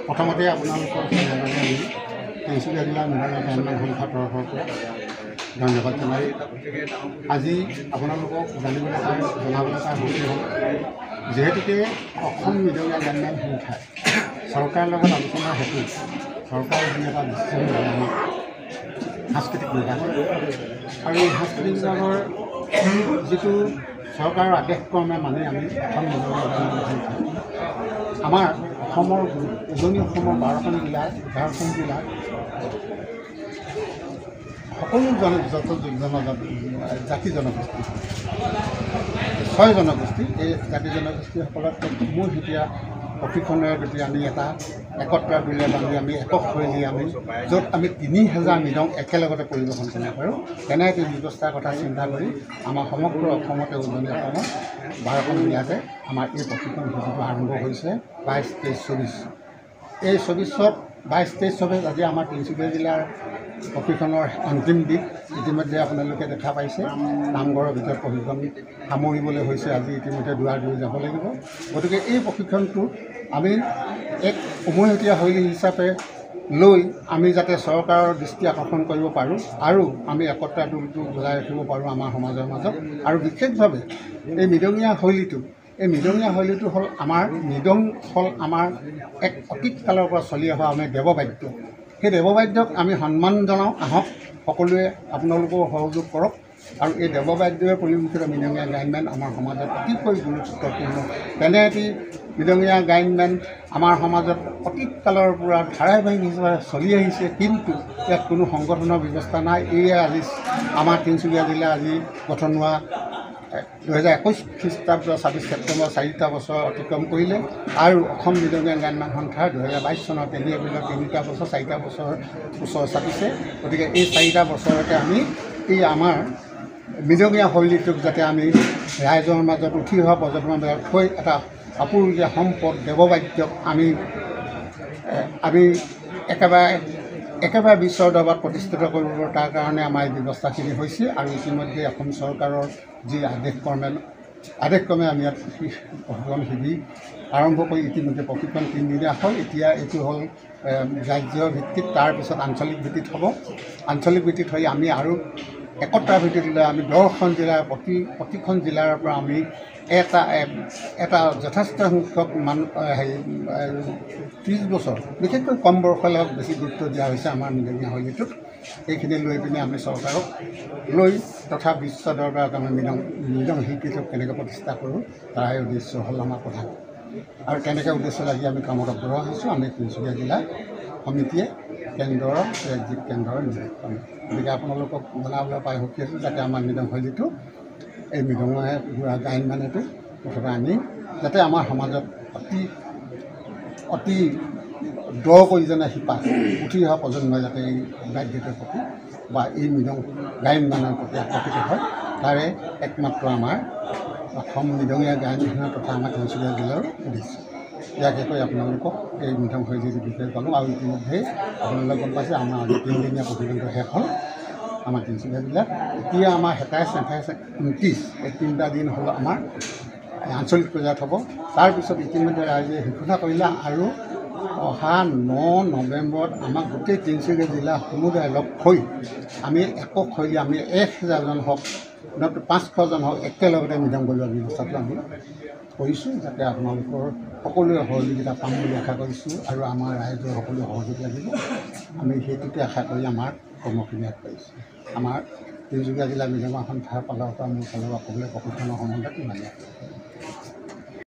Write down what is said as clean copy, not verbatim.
প্ৰথমতে আপোনালোকৰ আমি তিনিচুকীয়া জিলাৰ মৃদঙ্গীয়া গায়ন সংস্থাৰ তৰফৰ পৰা ধন্যবাদ জনাই আজি আপোনালোকক জানিবলৈ জনাবলৈ তাৰ সুযোগ হ'ল যিহেতুকে অসম মৃদঙ্গীয়া গায়ন সংস্থাই চৰকাৰৰ লগত আলোচনাৰ হেতু চৰকাৰে যি এটা ডিচিশ্যন ল'লে আমাক সাংস্কৃতিক বিভাগ আৰু এই সাংস্কৃতিক বিভাগৰ যিটো চৰকাৰৰ আদেশক্ৰমে মানি আমি অসম মৃদঙ্গীয়া গায়ন সংস্থা আমাৰ অসমৰ উজনি অসমৰ 12খন জিলাৰ 11খন জিলাৰ সকলো জাতি জনগোষ্ঠী 6 জনগোষ্ঠী এই জাতি জনগোষ্ঠীসকলক মোৰ এতিয়া প্ৰশিক্ষণেৰে যদি আমি এটা একত্ৰ বিলে বান্ধি আমি একক শৈলী আমি য'ত আমি 3000 মৃদং একেলগতে পৰিৱেশন কৰিব পাৰোঁ তেনে এটি ব্যৱস্থাৰ কথা চিন্তা কৰি আমাৰ সমগ্ৰ অসমতে উজনি অসমৰ 12খন জিলাতে আমাৰ এই প্ৰশিক্ষণ শিবিৰটো আৰম্ভ হৈছে 22, 23, 24 এই 24ত 22, 23, 24 আজি আমাৰ তিনিচুকীয়া জিলাৰ প্ৰশিক্ষণৰ অন্তিম দিন ইতিমধ্যে আপোনালোকে দেখা পাইছে নামঘৰৰ ভিতৰত প্ৰশিক্ষণ সামৰিবলৈ হৈছে আজি ইতিমধ্যে দুৱাৰ যাব লাগিব গতিকে এই প্ৰশিক্ষণটো আমি এক উমৈহতীয়া শৈলী হিচাপে লৈ আমি যাতে চৰকাৰৰ দৃষ্টি আকৰ্ষণ কৰিব পাৰোঁ আৰু আমি একতাটো বজাই ৰাখিব পাৰোঁ আমাৰ সমাজৰ মাজত আৰু বিশেষভাৱে এই মৃদঙ্গীয়া শৈলীটো হ'ল আমাৰ মৃদং হ'ল আমাৰ এক অতীত কালৰ পৰা চলি অহা আমি দেৱবাদ্য সেই দেৱবাদ্যক আমি সন্মান জনাওঁ আহক সকলোৱে আপোনালোকেও সহযোগ কৰক আৰু এই দেৱবাদ্যৰ পৰিৱেশিত মৃদঙ্গীয়া গায়ন আমাৰ সমাজত অতিকৈ গুৰুত্বপূৰ্ণ তেনে এটি মৃদঙ্গীয়া গায়ন আমাৰ সমাজত অতীত কালৰ পৰা ধাৰাবাহিক হিচাপে চলি আহিছে কিন্তু ইয়াত কোনো সংগঠনৰ ব্যৱস্থা নাই এয়া আজি আমাৰ তিনিচুকীয়া জিলা আজি গঠন হোৱা 2021 খ্ৰীষ্টাব্দ 26 ছেপ্টেম্বৰ 4টা বছৰ অতিক্ৰম কৰিলে আৰু অসম মৃদঙ্গীয়া গায়ন সংস্থাৰ 2022 চনৰ 3 এপ্ৰিলত 3টা বছৰ 4টা বছৰ ওচৰ চাপিছে গতিকে এই 4টা বছৰতে আমি এই আমাৰ মৃদঙ্গীয়া শৈলীটোক যাতে আমি ৰাইজৰ মাজত উঠি অহা প্ৰজন্মৰ মাজত থৈ এটা আপুৰুগীয়া সম্পদ দেৱবাদ্যক আমি একেবাৰে বিশ্বৰ দৰবাৰত প্ৰতিষ্ঠিত কৰিব তাৰ কাৰণে আমাৰ এই ব্যৱস্থাখিনি হৈছে আৰু ইতিমধ্যে অসম চৰকাৰৰ যি আদেশক্ৰমে আমি ইয়াত প্ৰশিক্ষণ শিবিৰ আৰম্ভ কৰি ইতিমধ্যে প্ৰশিক্ষণ 3 দিনীয়া হ'ল এতিয়া এইটো হ'ল ৰাজ্য ভিত্তিত তাৰপিছত আঞ্চলিক ভিত্তিত হ'ব আঞ্চলিক ভিত্তিত হৈ আমি আৰু একতাৰ ভিত্তিত লৈ আমি 10খন জিলাৰ প্ৰতিখন জিলাৰ পৰা আমি এটা যথেষ্ট সংখ্যক মানুহ 30 বছৰ বিশেষকৈ কম বয়সলৈ বেছি গুৰুত্ব দিয়া হৈছে আমাৰ মৃদঙ্গীয়া শৈলীটোত এইখিনি লৈ পিনে আমি চৰকাৰক লৈ তথা বিশ্ব দৰবাৰত আমি মৃদং শিল্পীটোক কেনেকৈ প্ৰতিষ্ঠা কৰোঁ তাৰে উদ্দেশ্য হ'ল আমাৰ প্ৰধান আৰু তেনেকৈ উদ্দেশ্য লাগি আমি কামত আগবঢ়োৱা হৈছোঁ আমি তিনিচুকীয়া জিলা সমিতিয়ে কেন্দ্ৰৰ ৰাজ্যিক কেন্দ্ৰৰ নিৰীক্ষণ গতিকে আপোনালোকক জনাবলৈ পাই সুখী আছোঁ যাতে আমাৰ মৃদং শৈলীটো এই মৃদঙ্গীয়া গায়ন মুঠতে আমি যাতে আমাৰ সমাজত অতি দ কৰি যেনে শিপা উঠি অহা প্ৰজন্মই যাতে এই বাদ্যটোৰ প্ৰতি বা এই মৃদং গায়ন প্ৰতি আকৰ্ষিত হয় তাৰে একমাত্ৰ আমাৰ অসম মৃদঙ্গীয়া গায়ন তথা আমাৰ তিনিচুকীয়া জিলাৰ উদ্দেশ্য ইয়াকে কৈ আপোনালোকক এই মৃদং শৈলীৰ বিষয়ে ক'লোঁ আৰু ইতিমধ্যে আপোনালোকে গম পাইছে আমাৰ আজি 3 দিনীয়া প্ৰশিক্ষণটো শেষ হ'ল আমাৰ তিনিচুকীয়া জিলাত এতিয়া আমাৰ 27, 28, 29 এই 3টা দিন হ'ল আমাৰ আঞ্চলিক পৰ্যায়ত হ'ব তাৰপিছত ইতিমধ্যে ৰাইজে ঘোষণা কৰিলে আৰু অহা 9 নৱেম্বৰত আমাক গোটেই তিনিচুকীয়া জিলা সমুদায় লগ হৈ আমি একক শৈলী আমি 1000জন হওক 500জন হওক একেলগতে মৃদং বজোৱাৰ ব্যৱস্থাটো আমি কৰিছোঁ যাতে আপোনালোকৰ সকলোৱে সহযোগিতা পাম বুলি আশা কৰিছোঁ আৰু আমাৰ ৰাইজৰ সকলোৱে সহযোগ লাগিব আমি সেইটোকে আশা কৰি আমাৰ কৰ্মখিনি আগবাঢ়িছোঁ আমাৰ তিনিচুকীয়া জিলা মৃদং সংস্থাৰ ফালৰ পৰা মোৰ ফালৰ পৰা সকলোৱে প্ৰশিক্ষণৰ সম্বন্ধত ইমানেই